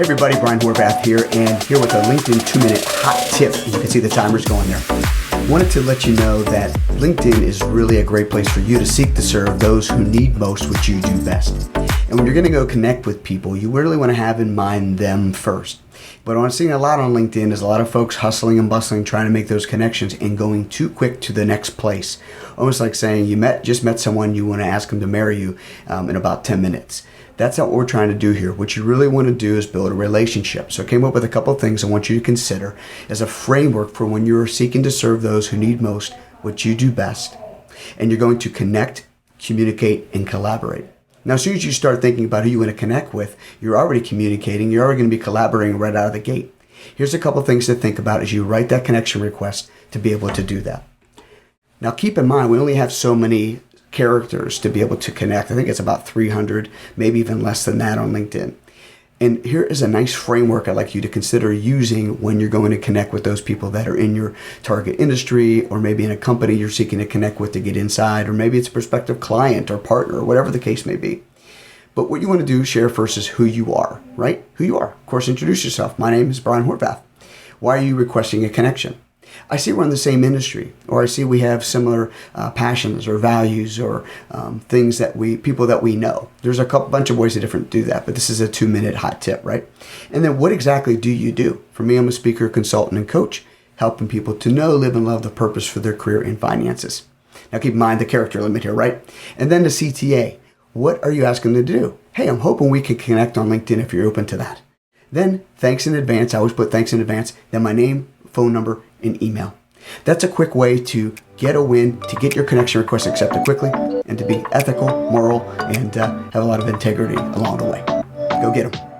Hey everybody, Brian Horvath here, and here with a LinkedIn 2-minute hot tip. You can see the timers going there. Wanted to let you know that LinkedIn is really a great place for you to seek to serve those who need most what you do best. And when you're going to go connect with people, you really want to have in mind them first. But what I'm seeing a lot on LinkedIn is a lot of folks hustling and bustling, trying to make those connections and going too quick to the next place. Almost like saying you just met someone, you want to ask them to marry you in about 10 minutes. That's not what we're trying to do here. What you really want to do is build a relationship. So I came up with a couple of things I want you to consider as a framework for when you're seeking to serve those who need most what you do best. And you're going to connect, communicate, and collaborate. Now, as soon as you start thinking about who you want to connect with, you're already communicating, you're already going to be collaborating right out of the gate. Here's a couple of things to think about as you write that connection request to be able to do that. Now, keep in mind, we only have so many characters to be able to connect. I think it's about 300, maybe even less than that on LinkedIn. And here is a nice framework I'd like you to consider using when you're going to connect with those people that are in your target industry, or maybe in a company you're seeking to connect with to get inside, or maybe it's a prospective client or partner, or whatever the case may be. But what you want to do, share first is who you are, right? Who you are. Of course, introduce yourself. My name is Brian Horvath. Why are you requesting a connection? I see we're in the same industry, or I see we have similar passions or values or things that people that we know. There's a bunch of ways to do that, but this is a 2-minute hot tip, right? And then what exactly do you do? For me, I'm a speaker, consultant, and coach, helping people to know, live, and love the purpose for their career and finances. Now keep in mind the character limit here, right? And then the CTA. What are you asking them to do? Hey, I'm hoping we can connect on LinkedIn if you're open to that. Then thanks in advance. I always put thanks in advance. Then my name, phone number, and email. That's a quick way to get a win, to get your connection request accepted quickly, and to be ethical, moral, and have a lot of integrity along the way. Go get them.